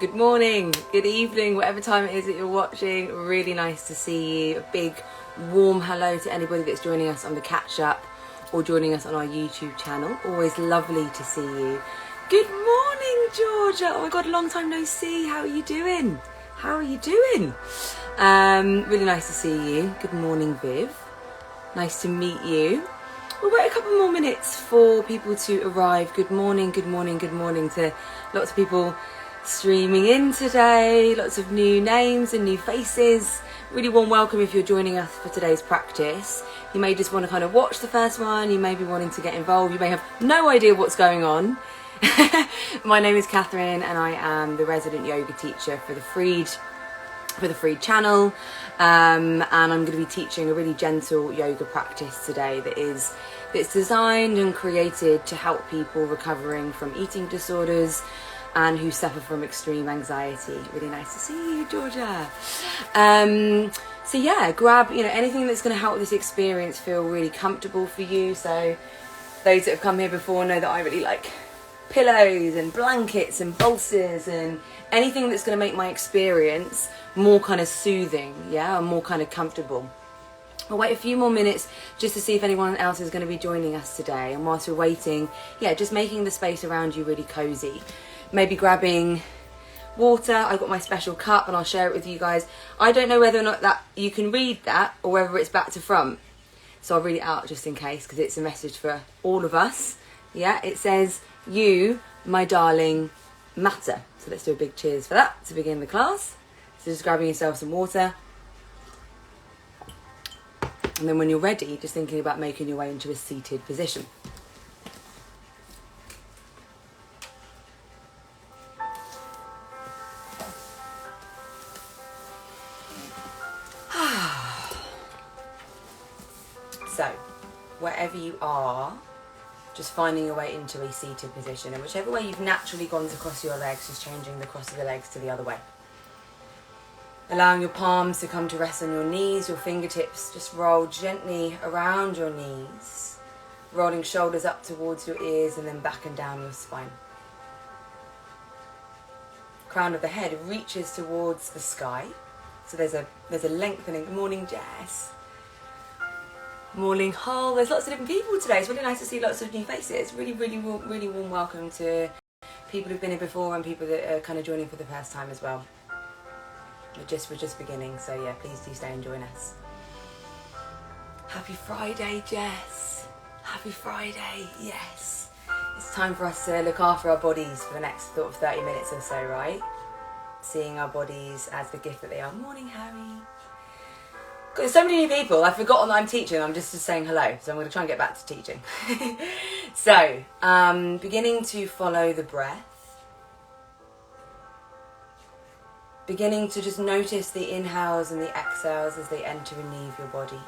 Good morning, good evening, whatever time it is that you're watching. Really nice to see you. A big warm hello to anybody that's joining us on the catch up or joining us on our YouTube channel. Always lovely to see you. Good morning, Georgia. Oh my God, long time no see. How are you doing? How are you doing? Really nice to see you. Good morning, Viv. Nice to meet you. We'll wait a couple more minutes for people to arrive. Good morning, good morning, good morning to lots of people streaming in today. Lots of new names and new faces. Really warm welcome if you're joining us for today's practice. You may just want to kind of watch the first one. You may be wanting to get involved. You may have no idea what's going on. My name is Catherine and I am the resident yoga teacher for the Freed channel, and I'm going to be teaching a really gentle yoga practice today that's designed and created to help people recovering from eating disorders and who suffer from extreme anxiety. Really nice to see you, Georgia. So yeah, grab anything that's going to help this experience feel really comfortable for you. So those that have come here before know that I really like pillows and blankets and bolsters and anything that's going to make my experience more kind of soothing, and more kind of comfortable. I'll wait a few more minutes just to see if anyone else is going to be joining us today. And whilst we're waiting, just making the space around you really cozy. Maybe grabbing water. I've got my special cup and I'll share it with you guys. I don't know whether or not that you can read that or whether it's back to front. So I'll read it out just in case because it's a message for all of us. It says, "You, my darling, matter." So let's do a big cheers for that to begin the class. So just grabbing yourself some water. And then when you're ready, just thinking about making your way into a seated position. So, wherever you are, just finding your way into a seated position. And whichever way you've naturally gone to cross your legs, just changing the cross of the legs to the other way. Allowing your palms to come to rest on your knees, your fingertips just roll gently around your knees, rolling shoulders up towards your ears and then back and down your spine. Crown of the head reaches towards the sky, so there's a lengthening. Good morning, Jess. Morning, Hull. There's lots of different people today. It's really nice to see lots of new faces. Really warm welcome to people who've been here before and people that are kind of joining for the first time as well. We're just beginning, so please do stay and join us. Happy Friday, Jess. Happy Friday, yes. It's time for us to look after our bodies for the next 30 minutes or so, right? Seeing our bodies as the gift that they are. Morning, Harry. There's so many new people. I've forgotten that I'm teaching. I'm just saying hello, so I'm going to try and get back to teaching. So, beginning to follow the breath. Beginning to just notice the inhales and the exhales as they enter and leave your body.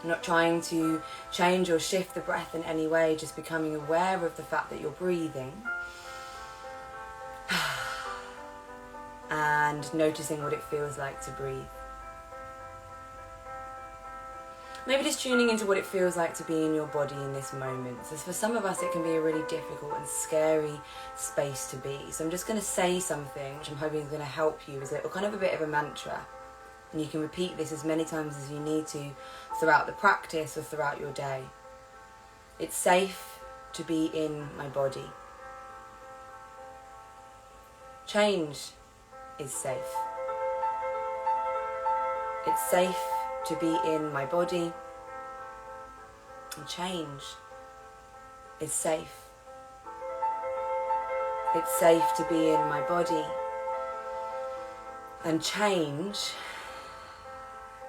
Not trying to change or shift the breath in any way, just becoming aware of the fact that you're breathing. And noticing what it feels like to breathe. Maybe just tuning into what it feels like to be in your body in this moment. So for some of us, it can be a really difficult and scary space to be. So I'm just going to say something, which I'm hoping is going to help you, as a kind of a bit of a mantra. And you can repeat this as many times as you need to throughout the practice or throughout your day. It's safe to be in my body. Change is safe. It's safe to be in my body, and change is safe. It's safe to be in my body, and change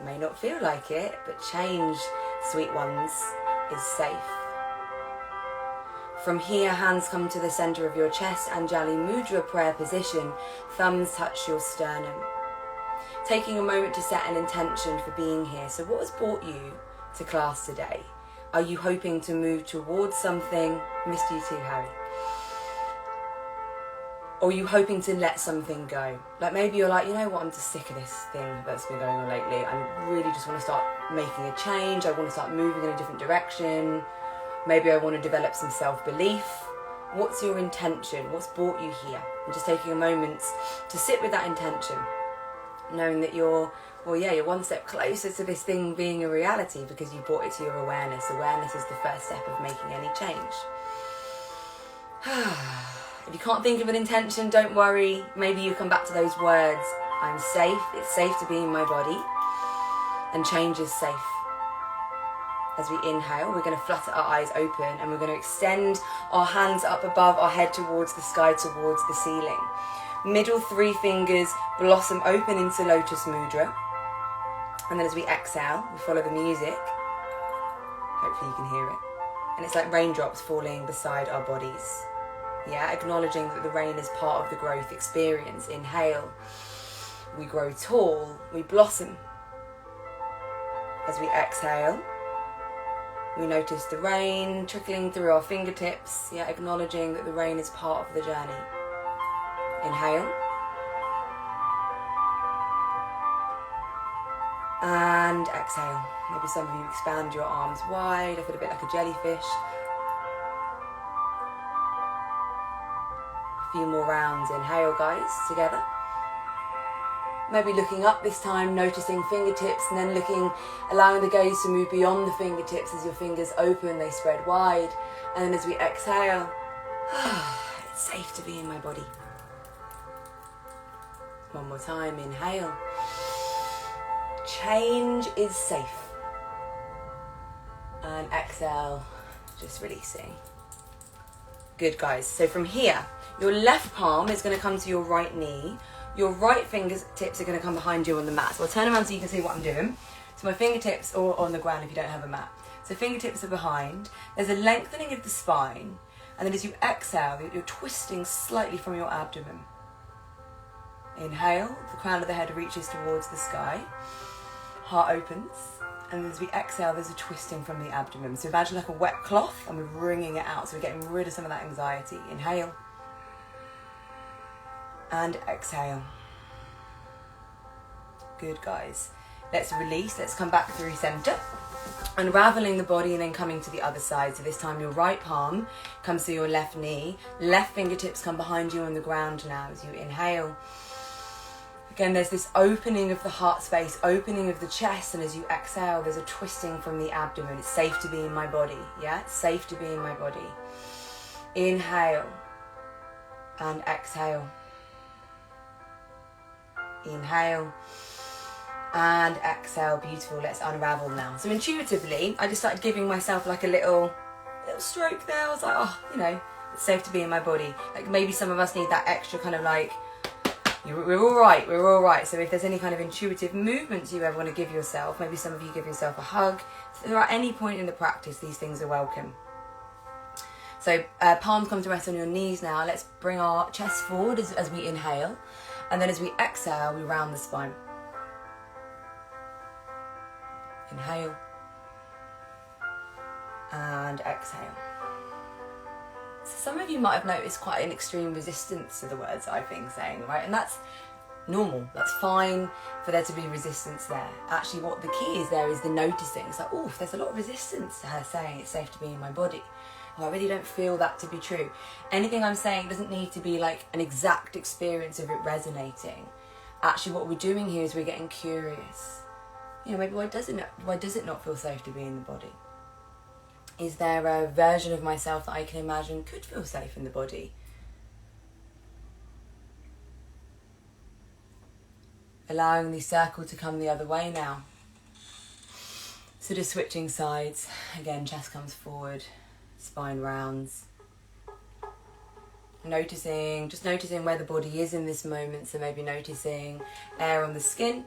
may not feel like it, but change, sweet ones, is safe. From here, hands come to the center of your chest, Anjali Mudra prayer position, thumbs touch your sternum. Taking a moment to set an intention for being here. So what has brought you to class today? Are you hoping to move towards something? Missed you too, Harry. Or are you hoping to let something go? Like maybe you're like, you know what, I'm just sick of this thing that's been going on lately. I really just want to start making a change. I want to start moving in a different direction. Maybe I want to develop some self-belief. What's your intention? What's brought you here? And just taking a moment to sit with that intention, knowing that you're one step closer to this thing being a reality because you brought it to your awareness. Awareness is the first step of making any change. If you can't think of an intention, don't worry. Maybe you come back to those words. I'm safe. It's safe to be in my body. And change is safe. As we inhale, we're going to flutter our eyes open and we're going to extend our hands up above our head towards the sky, towards the ceiling. Middle 3 fingers blossom open into Lotus Mudra. And then as we exhale, we follow the music. Hopefully you can hear it. And it's like raindrops falling beside our bodies. Yeah, acknowledging that the rain is part of the growth experience. Inhale, we grow tall, we blossom. As we exhale, we notice the rain trickling through our fingertips. Yeah, acknowledging that the rain is part of the journey. Inhale. And exhale. Maybe some of you expand your arms wide. I feel a bit like a jellyfish. A few more rounds. Inhale, guys, together. Maybe looking up this time, noticing fingertips, and then allowing the gaze to move beyond the fingertips as your fingers open, they spread wide. And then as we exhale, it's safe to be in my body. One more time, inhale. Change is safe. And exhale, just releasing. Good, guys. So from here, your left palm is going to come to your right knee. Your right fingertips are going to come behind you on the mat. So I'll turn around so you can see what I'm doing. So my fingertips are on the ground if you don't have a mat. So fingertips are behind. There's a lengthening of the spine. And then as you exhale, you're twisting slightly from your abdomen. Inhale, the crown of the head reaches towards the sky. Heart opens. And as we exhale, there's a twisting from the abdomen. So imagine like a wet cloth and we're wringing it out. So we're getting rid of some of that anxiety. Inhale. And exhale. Good, guys. Let's release. Let's come back through center. Unraveling the body and then coming to the other side. So this time your right palm comes to your left knee. Left fingertips come behind you on the ground now as you inhale. Again, there's this opening of the heart space, opening of the chest, and as you exhale, there's a twisting from the abdomen. It's safe to be in my body. Yeah, it's safe to be in my body. Inhale and exhale. Inhale and exhale. Beautiful. Let's unravel now. So intuitively, I just started giving myself like a little stroke there. I was like, oh, it's safe to be in my body. Like maybe some of us need that extra kind of like, we're all right. So if there's any kind of intuitive movements you ever want to give yourself, maybe some of you give yourself a hug. So at any point in the practice, these things are welcome. So palms come to rest on your knees now. Let's bring our chest forward as we inhale. And then as we exhale, we round the spine. Inhale. And exhale. So some of you might have noticed quite an extreme resistance to the words I've been saying, right? And that's normal. That's fine for there to be resistance there. Actually, what the key is there is the noticing. It's like, oh, there's a lot of resistance to her saying it's safe to be in my body. Oh, I really don't feel that to be true. Anything I'm saying doesn't need to be like an exact experience of it resonating. Actually, what we're doing here is we're getting curious. Maybe why does it not feel safe to be in the body? Is there a version of myself that I can imagine could feel safe in the body? Allowing the circle to come the other way now. Sort of switching sides. Again, chest comes forward, spine rounds. Just noticing where the body is in this moment. So maybe noticing air on the skin.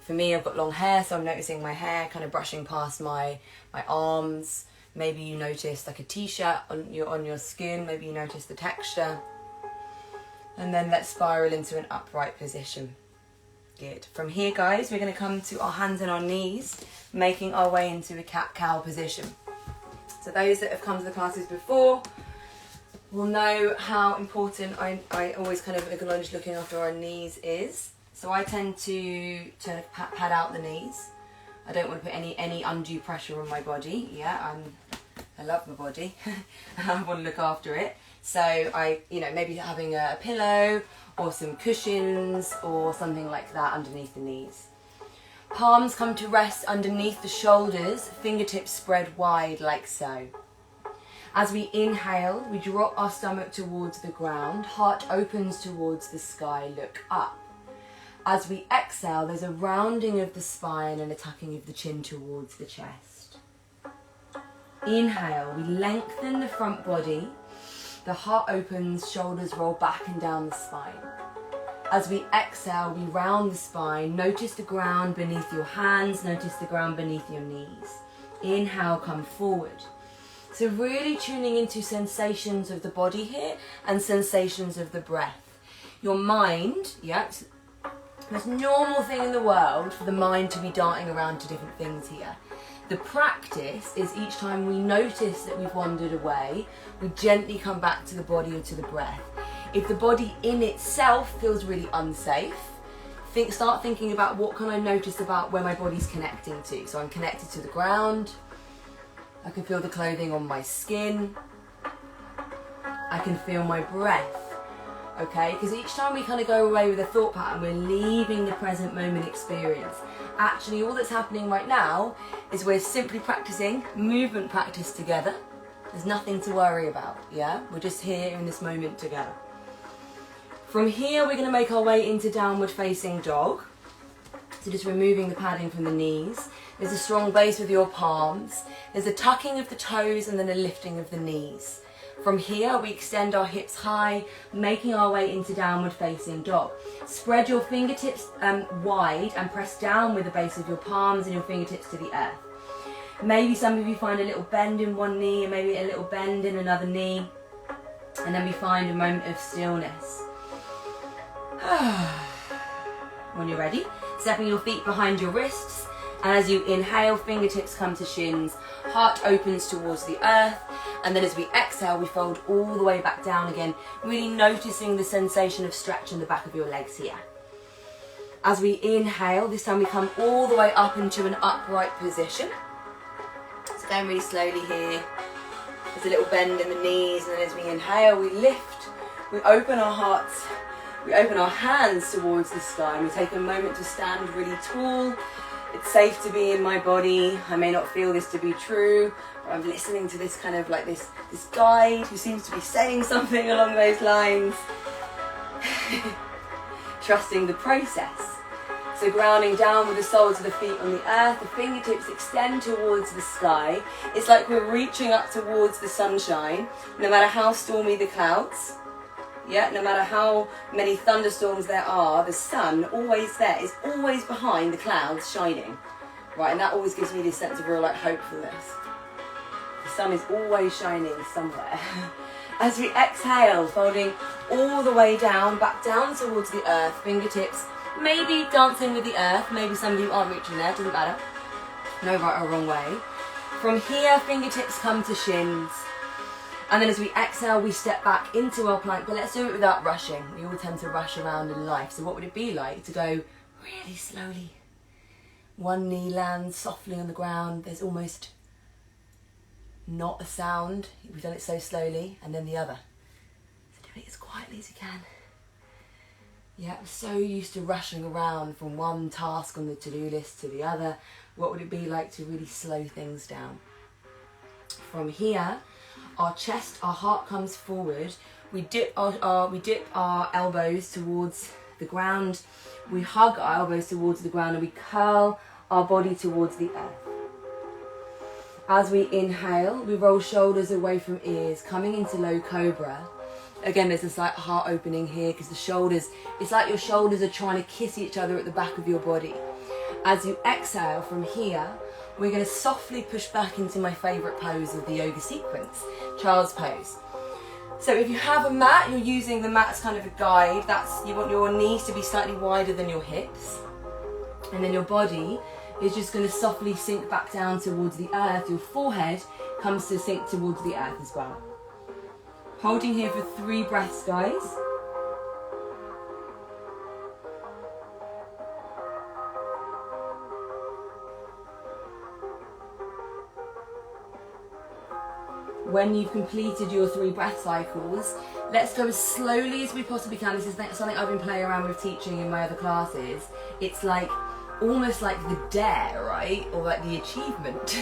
For me, I've got long hair, so I'm noticing my hair kind of brushing past my arms. Maybe you notice like a t-shirt on your skin. Maybe you notice the texture. And then let's spiral into an upright position. Good. From here, guys, we're going to come to our hands and our knees, making our way into a cat-cow position. So those that have come to the classes before will know how important I always kind of acknowledge looking after our knees is. So I tend to pad out the knees. I don't want to put any undue pressure on my body. Yeah, I love my body. I want to look after it. So maybe having a pillow or some cushions or something like that underneath the knees. Palms come to rest underneath the shoulders, fingertips spread wide like so. As we inhale, we drop our stomach towards the ground, heart opens towards the sky, look up. As we exhale, there's a rounding of the spine and a tucking of the chin towards the chest. Inhale, we lengthen the front body, the heart opens, shoulders roll back and down the spine. As we exhale, we round the spine. Notice the ground beneath your hands. Notice the ground beneath your knees. Inhale, come forward. So really tuning into sensations of the body here and sensations of the breath. Your mind, it's the most normal thing in the world for the mind to be darting around to different things here. The practice is each time we notice that we've wandered away, we gently come back to the body or to the breath. If the body in itself feels really unsafe, start thinking about what can I notice about where my body's connecting to. So I'm connected to the ground, I can feel the clothing on my skin, I can feel my breath, okay? Because each time we kind of go away with a thought pattern, we're leaving the present moment experience. Actually, all that's happening right now is we're simply practicing movement practice together. There's nothing to worry about, yeah? We're just here in this moment together. From here, we're going to make our way into downward facing dog. So just removing the padding from the knees. There's a strong base with your palms. There's a tucking of the toes and then a lifting of the knees. From here, we extend our hips high, making our way into downward facing dog. Spread your fingertips wide and press down with the base of your palms and your fingertips to the earth. Maybe some of you find a little bend in one knee and maybe a little bend in another knee. And then we find a moment of stillness. When you're ready, stepping your feet behind your wrists, and as you inhale, fingertips come to shins, heart opens towards the earth, and then as we exhale, we fold all the way back down again, really noticing the sensation of stretch in the back of your legs here. As we inhale, this time we come all the way up into an upright position. It's going really slowly here. There's a little bend in the knees, and then as we inhale, we lift, we open our hearts, we open our hands towards the sky, and we take a moment to stand really tall. It's safe to be in my body. I may not feel this to be true, but I'm listening to this kind of like this guide who seems to be saying something along those lines. Trusting the process. So grounding down with the soles of the feet on the earth, the fingertips extend towards the sky. It's like we're reaching up towards the sunshine, no matter how stormy the clouds. No matter how many thunderstorms there are, the sun always there is always behind the clouds shining, right? And that always gives me this sense of real hopefulness. The sun is always shining somewhere. As we exhale, folding all the way down, back down towards the earth, fingertips maybe dancing with the earth. Maybe some of you aren't reaching there, doesn't matter. No right or wrong way. From here, fingertips come to shins. And then as we exhale, we step back into our plank, but let's do it without rushing. We all tend to rush around in life. So what would it be like to go really slowly? One knee lands softly on the ground. There's almost not a sound. We've done it so slowly. And then the other. So do it as quietly as you can. Yeah, I'm so used to rushing around from one task on the to-do list to the other. What would it be like to really slow things down? From here, our chest, our heart comes forward. We dip our elbows towards the ground. We hug our elbows towards the ground and we curl our body towards the earth. As we inhale, we roll shoulders away from ears, coming into low cobra. Again, there's a slight heart opening here because the shoulders, it's like your shoulders are trying to kiss each other at the back of your body. As you exhale from here, we're going to softly push back into my favourite pose of the yoga sequence, child's pose. So if you have a mat, you're using the mat as kind of a guide. You want your knees to be slightly wider than your hips. And then your body is just going to softly sink back down towards the earth. Your forehead comes to sink towards the earth as well. Holding here for 3 breaths, guys. when you've completed your 3 breath cycles, let's go as slowly as we possibly can. This is something I've been playing around with teaching in my other classes. It's like almost like the dare, right? Or like the achievement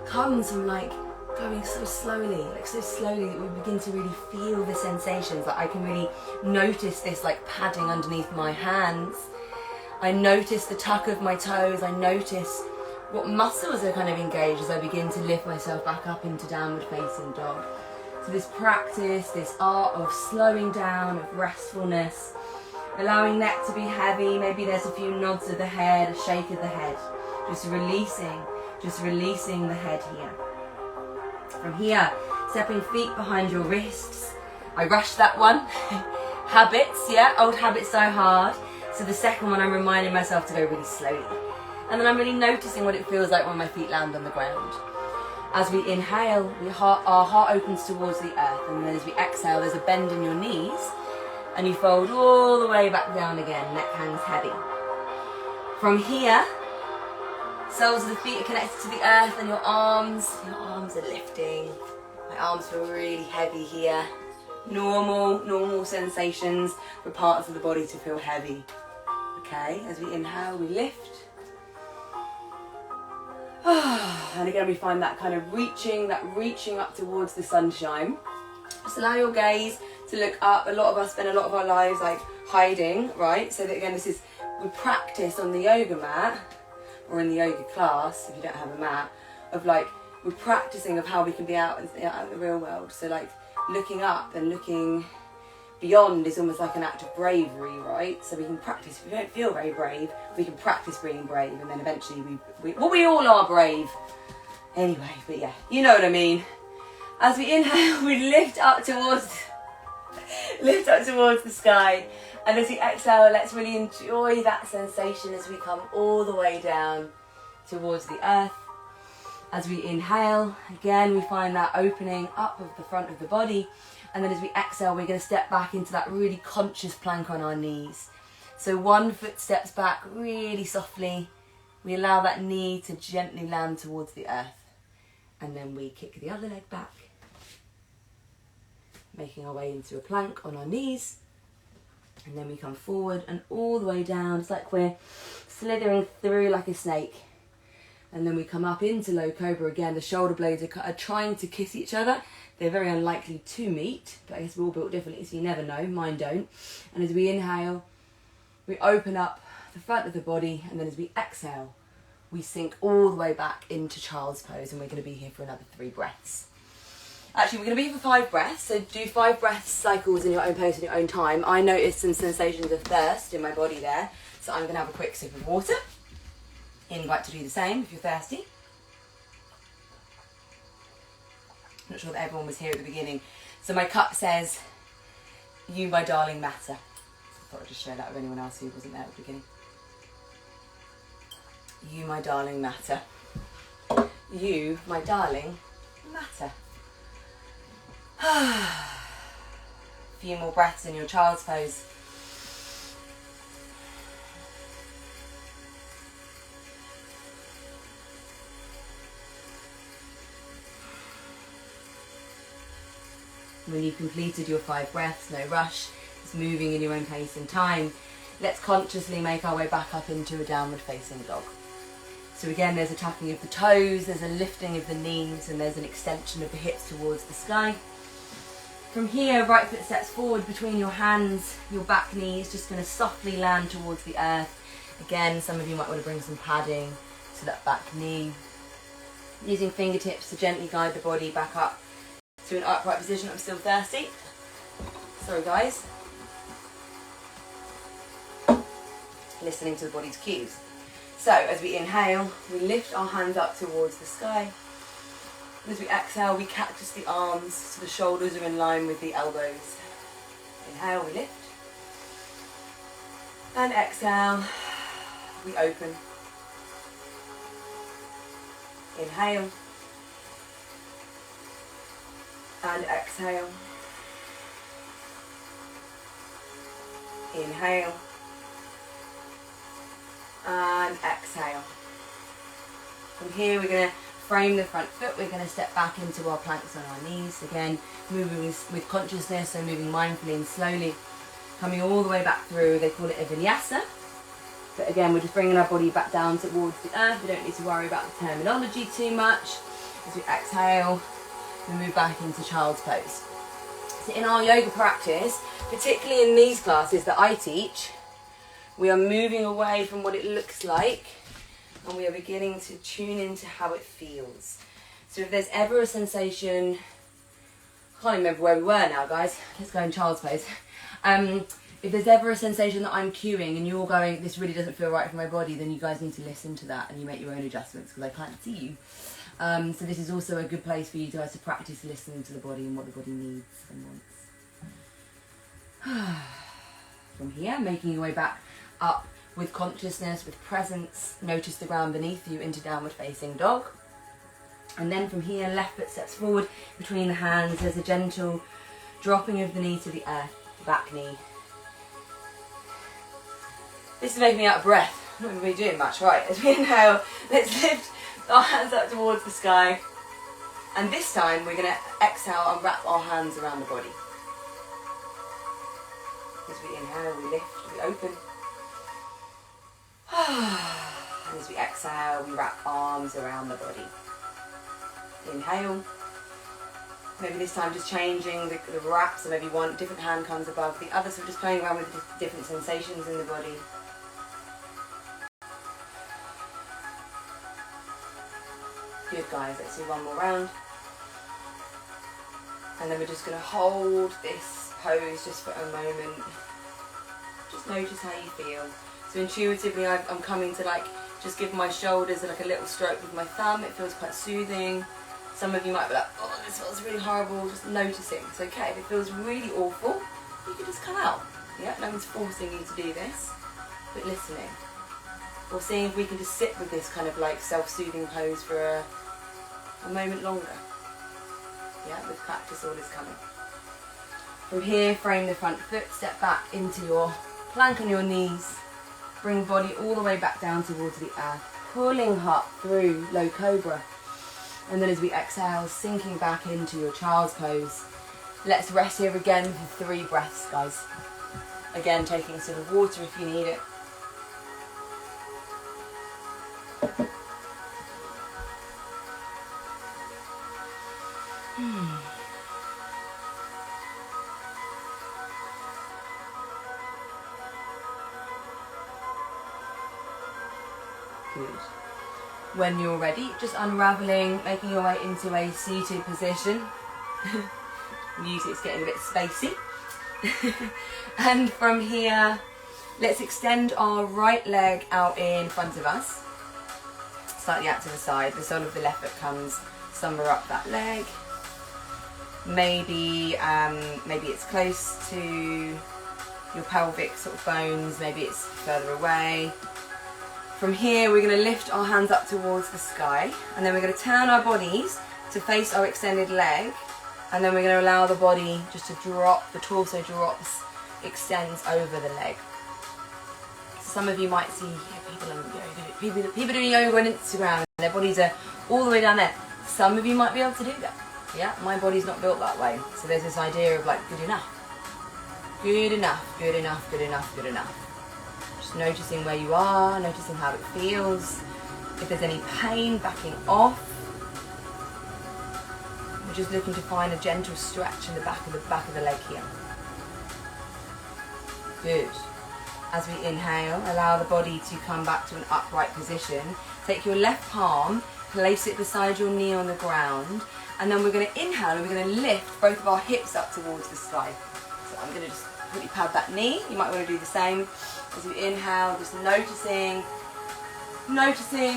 comes from like going so slowly that we begin to really feel the sensations. That I can really notice this like padding underneath my hands. I notice the tuck of my toes. I notice what muscles are kind of engaged as I begin to lift myself back up into downward facing dog. So this practice, this art of slowing down, of restfulness, allowing neck to be heavy. Maybe there's a few nods of the head, a shake of the head. Just releasing the head here. From here, stepping feet behind your wrists. I rushed that one. Habits, yeah, old habits die hard. So the second one, I'm reminding myself to go really slowly. And then I'm really noticing what it feels like when my feet land on the ground. As we inhale, our heart opens towards the earth. And then as we exhale, there's a bend in your knees. And you fold all the way back down again. Neck hangs heavy. From here, soles of the feet are connected to the earth, and your arms are lifting. My arms feel really heavy here. Normal sensations for parts of the body to feel heavy. Okay, as we inhale, we lift. And again, we find that kind of reaching up towards the sunshine. Just allow your gaze to look up. A lot of us spend a lot of our lives like hiding, right? So that again, we practice on the yoga mat or in the yoga class, if you don't have a mat, of like, we're practicing of how we can be out in the real world. So like looking up and looking beyond is almost like an act of bravery, right? So we can practice. If we don't feel very brave, we can practice being brave, and then eventually we all are brave anyway, but yeah, you know what I mean. As we inhale, we lift up towards the sky, and as we exhale, let's really enjoy that sensation as we come all the way down towards the earth. As we inhale, again, we find that opening up of the front of the body. And then as we exhale, we're going to step back into that really conscious plank on our knees. So one foot steps back really softly. We allow that knee to gently land towards the earth. And then we kick the other leg back, making our way into a plank on our knees. And then we come forward and all the way down. It's like we're slithering through like a snake. And then we come up into low cobra again. The shoulder blades are trying to kiss each other. They're very unlikely to meet, but I guess we're all built differently, so you never know. Mine don't. And as we inhale, we open up the front of the body, and then as we exhale, we sink all the way back into child's pose, and we're going to be here for another 3 breaths. Actually, we're going to be here for 5 breaths, so do 5 breath cycles in your own pace, in your own time. I noticed some sensations of thirst in my body there, so I'm going to have a quick sip of water. Invite to do the same if you're thirsty. Not sure that everyone was here at the beginning. So my cup says, "You, my darling, matter." I thought I'd just share that with anyone else who wasn't there at the beginning. You, my darling, matter. You, my darling, matter. A few more breaths in your child's pose. When you've completed your 5 breaths, no rush, just moving in your own pace and time, let's consciously make our way back up into a downward facing dog. So again, there's a tucking of the toes, there's a lifting of the knees, and there's an extension of the hips towards the sky. From here, right foot steps forward between your hands, your back knee is just going to softly land towards the earth. Again, some of you might want to bring some padding to that back knee. Using fingertips to gently guide the body back up to an upright position. I'm still thirsty. Sorry guys. Listening to the body's cues. So as we inhale, we lift our hands up towards the sky. And as we exhale, we cactus the arms so the shoulders are in line with the elbows. Inhale, we lift. And exhale, we open. Inhale. And exhale. Inhale. And exhale. From here we're going to frame the front foot. We're going to step back into our planks on our knees. Again, moving with consciousness, so moving mindfully and slowly, coming all the way back through. They call it a vinyasa. But again, we're just bringing our body back down towards the earth. We don't need to worry about the terminology too much. As we exhale, we move back into child's pose. So in our yoga practice, particularly in these classes that I teach, we are moving away from what it looks like, and we are beginning to tune into how it feels. So if there's ever a sensation, I can't remember where we were now, guys. Let's go in child's pose. If there's ever a sensation that I'm cueing and you're going, this really doesn't feel right for my body, then you guys need to listen to that and you make your own adjustments, because I can't see you. So this is also a good place for you guys to practice listening to the body and what the body needs and wants. From here, making your way back up with consciousness, with presence. Notice the ground beneath you into downward facing dog. And then from here, left foot steps forward between the hands. There's a gentle dropping of the knee to the earth, back knee. This is making me out of breath. I'm not really doing much. Right, as we inhale, let's lift our hands up towards the sky. And this time we're going to exhale and wrap our hands around the body. As we inhale, we lift, we open. And as we exhale, we wrap arms around the body. Inhale. Maybe this time just changing the wrap, so maybe one different hand comes above the other, so just playing around with different sensations in the body. Good, guys, let's do one more round. And then we're just going to hold this pose just for a moment. Just notice how you feel. So intuitively I'm coming to just give my shoulders a little stroke with my thumb. It feels quite soothing. Some of you might be like, oh, this feels really horrible. Just noticing. It's okay. If it feels really awful, you can just come out. Yeah, no one's forcing you to do this, but listening. Or seeing if we can just sit with this kind of self-soothing pose for a moment longer. Yeah, with practice all is coming. From here, frame the front foot, step back into your plank on your knees. Bring body all the way back down towards the earth. Pulling heart through low cobra. And then as we exhale, sinking back into your child's pose. Let's rest here again for 3 breaths, guys. Again, taking a sip of water if you need it. Good. When you're ready, just unraveling, making your way into a seated position. Music's getting a bit spacey. And from here, let's extend our right leg out in front of us, slightly out to the side. The sole of the left foot comes somewhere up that leg. Maybe it's close to your pelvic sort of bones. Maybe it's further away. From here, we're going to lift our hands up towards the sky, and then we're going to turn our bodies to face our extended leg, and then we're going to allow the body just to drop, the torso drops, extends over the leg. Some of you might see people doing yoga on Instagram, and their bodies are all the way down there. Some of you might be able to do that. Yeah, my body's not built that way. So there's this idea of good enough. Good enough, good enough, good enough, good enough. Just noticing where you are, noticing how it feels. If there's any pain, backing off. We're just looking to find a gentle stretch in the back of the leg here. Good. As we inhale, allow the body to come back to an upright position. Take your left palm, place it beside your knee on the ground, and then we're going to inhale and we're going to lift both of our hips up towards the sky. So I'm going to just quickly pad that knee. You might want to do the same. As we inhale, just noticing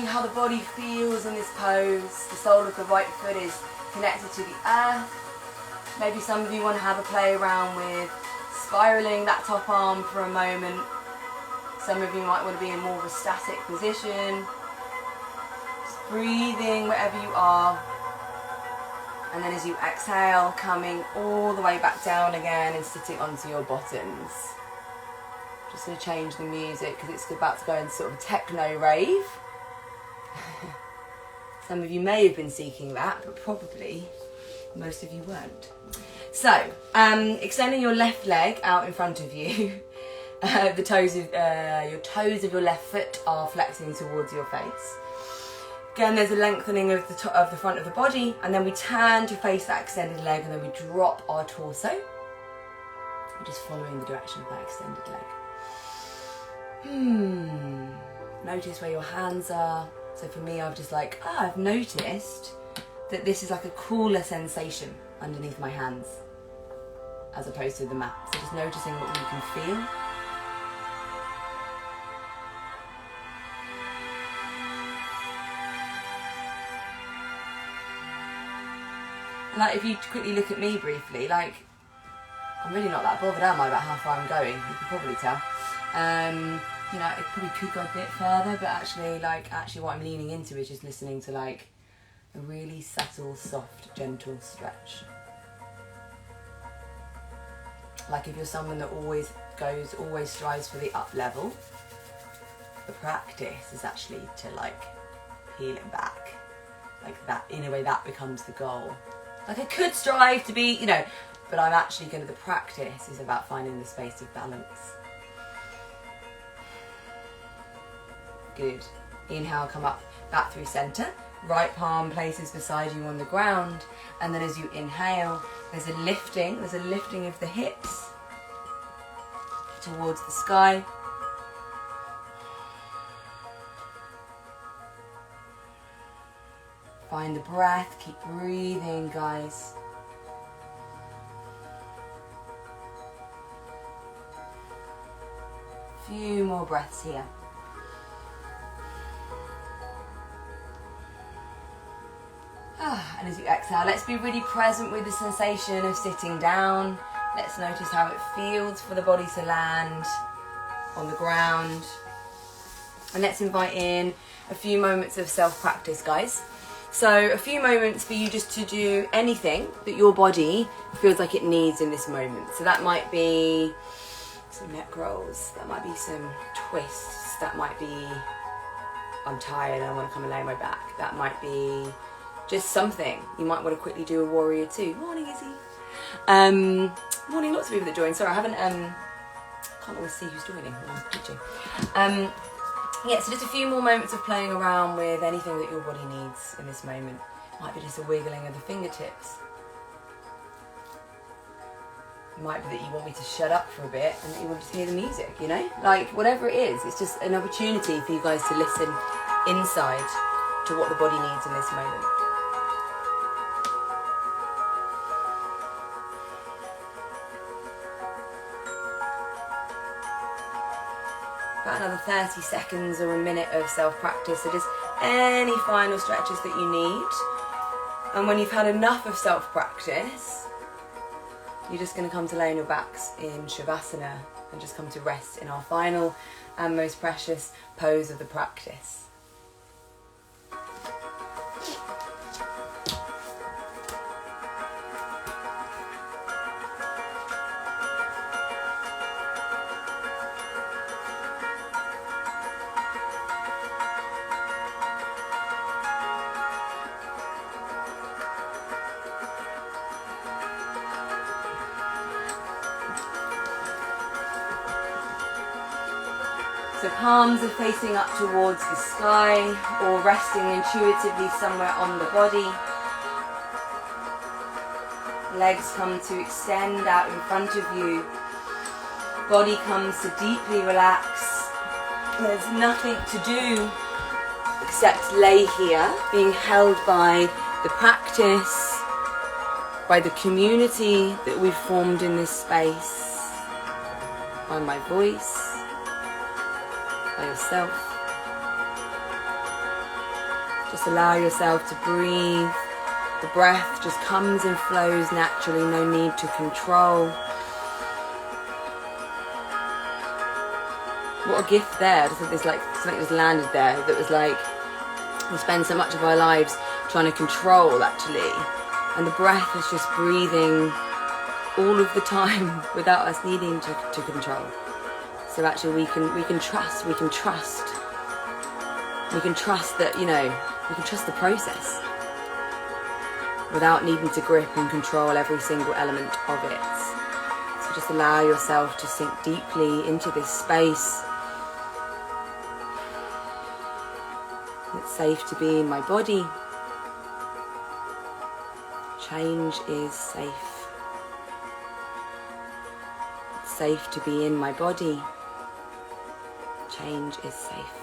how the body feels in this pose. The sole of the right foot is connected to the earth. Maybe some of you want to have a play around with spiraling that top arm for a moment. Some of you might want to be in more of a static position. Just breathing wherever you are. And then as you exhale, coming all the way back down again and sitting onto your bottoms. Just going to change the music because it's about to go into sort of a techno rave. Some of you may have been seeking that, but probably most of you weren't. So, extending your left leg out in front of you. The toes of your toes of your left foot are flexing towards your face. Again, there's a lengthening of the front of the body, and then we turn to face that extended leg, and then we drop our torso. We're just following the direction of that extended leg. Notice where your hands are. So for me, I've noticed that this is like a cooler sensation underneath my hands as opposed to the mat. So just noticing what you can feel. Like, if you quickly look at me briefly, like, I'm really not that bothered, am I, about how far I'm going? You can probably tell. You know, it probably could go a bit further, but actually what I'm leaning into is just listening to, like, a really subtle, soft, gentle stretch. Like, if you're someone that always strives for the up level, the practice is actually to, like, peel it back. Like that, in a way, that becomes the goal. Like, I could strive to be, you know, but I'm actually going to, the practice is about finding the space of balance. Good. Inhale, come up, back through centre. Right palm places beside you on the ground. And then as you inhale, there's a lifting of the hips towards the sky. Find the breath, keep breathing, guys. Few more breaths here. And as you exhale, let's be really present with the sensation of sitting down. Let's notice how it feels for the body to land on the ground. And let's invite in a few moments of self-practice, guys. So a few moments for you just to do anything that your body feels like it needs in this moment. So that might be some neck rolls, that might be some twists, that might be I'm tired and I want to come and lay on my back. That might be just something. You might want to quickly do a warrior two. Morning, Izzy. Morning, lots of people that join. Sorry, I haven't, can't always see who's joining when I'm teaching. Yeah, so just a few more moments of playing around with anything that your body needs in this moment. Might be just a wiggling of the fingertips. It might be that you want me to shut up for a bit and that you want to hear the music, you know? Like, whatever it is, it's just an opportunity for you guys to listen inside to what the body needs in this moment. About another 30 seconds or a minute of self-practice, so just any final stretches that you need. And when you've had enough of self-practice, you're just going to come to lay on your backs in Shavasana and just come to rest in our final and most precious pose of the practice. So palms are facing up towards the sky or resting intuitively somewhere on the body. Legs come to extend out in front of you. Body comes to deeply relax. There's nothing to do except lay here, being held by the practice, by the community that we've formed in this space, by my voice, by yourself. Just allow yourself to breathe. The breath just comes and flows naturally, no need to control. What a gift there. I just think there's like something just landed there that was like, we spend so much of our lives trying to control actually, and the breath is just breathing all of the time without us needing to control. So actually we can trust that, you know, You can trust the process without needing to grip and control every single element of it. So just allow yourself to sink deeply into this space. It's safe to be in my body. Change is safe. It's safe to be in my body. Change is safe.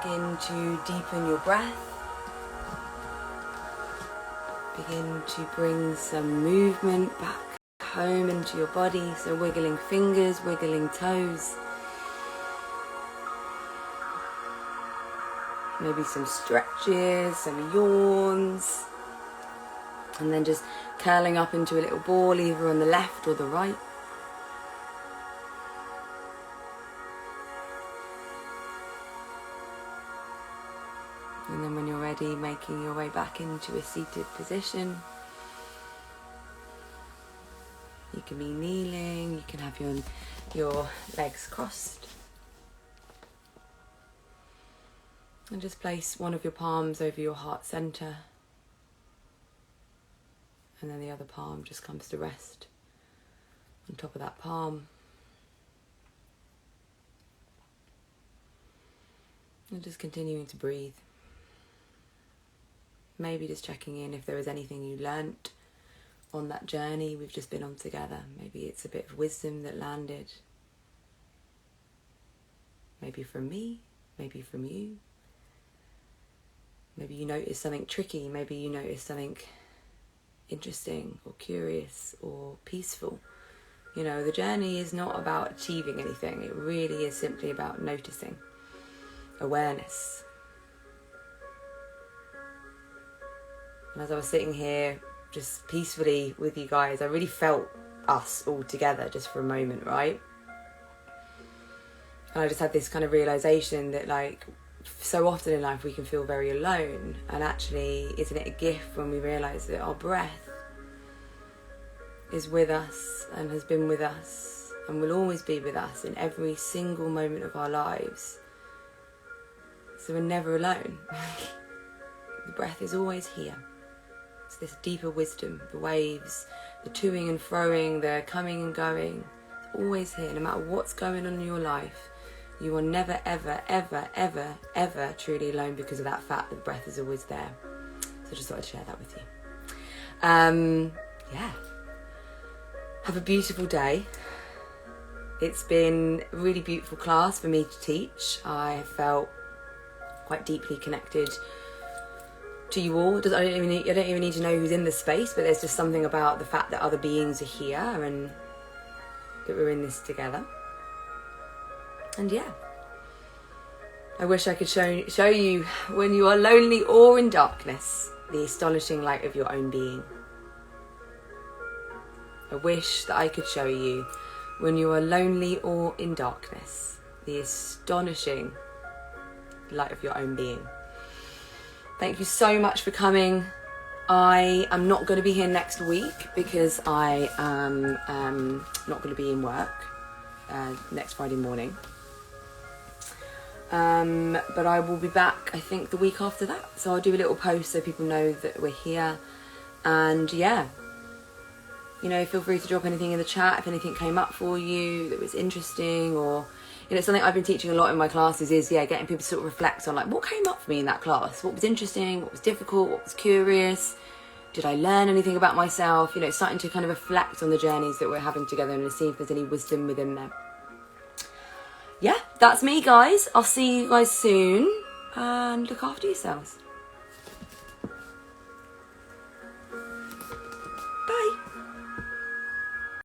Begin to deepen your breath. Begin to bring some movement back home into your body. So wiggling fingers, wiggling toes. Maybe some stretches, some yawns. And then just curling up into a little ball either on the left or the right. And then when you're ready, making your way back into a seated position. You can be kneeling, you can have your legs crossed. And just place one of your palms over your heart center. And then the other palm just comes to rest on top of that palm. And just continuing to breathe. Maybe just checking in if there was anything you learnt on that journey we've just been on together. Maybe it's a bit of wisdom that landed. Maybe from me, maybe from you. Maybe you noticed something tricky, maybe you noticed something interesting or curious or peaceful. You know, the journey is not about achieving anything. It really is simply about noticing, awareness. And as I was sitting here just peacefully with you guys, I really felt us all together just for a moment, right? And I just had this kind of realization that, like, so often in life we can feel very alone, and actually isn't it a gift when we realize that our breath is with us and has been with us and will always be with us in every single moment of our lives. So we're never alone. The breath is always here. It's this deeper wisdom, the waves, the toing and froing, the coming and going. It's always here, no matter what's going on in your life. You are never, ever, ever, ever, ever truly alone because of that fact that the breath is always there. So I just thought I'd share that with you. Yeah. Have a beautiful day. It's been a really beautiful class for me to teach. I felt quite deeply connected to you all. I don't even need to know who's in the space, but there's just something about the fact that other beings are here and that we're in this together. And yeah, I wish I could show you when you are lonely or in darkness, the astonishing light of your own being. I wish that I could show you when you are lonely or in darkness, the astonishing light of your own being. Thank you so much for coming. I am not going to be here next week because I am not going to be in work next Friday morning. But I will be back, I think, the week after that. So I'll do a little post so people know that we're here. And yeah, you know, feel free to drop anything in the chat if anything came up for you that was interesting, or, you know, something I've been teaching a lot in my classes is, getting people to sort of reflect on, like, what came up for me in that class? What was interesting? What was difficult? What was curious? Did I learn anything about myself? You know, starting to kind of reflect on the journeys that we're having together and to see if there's any wisdom within them. Yeah, that's me, guys. I'll see you guys soon, and look after yourselves.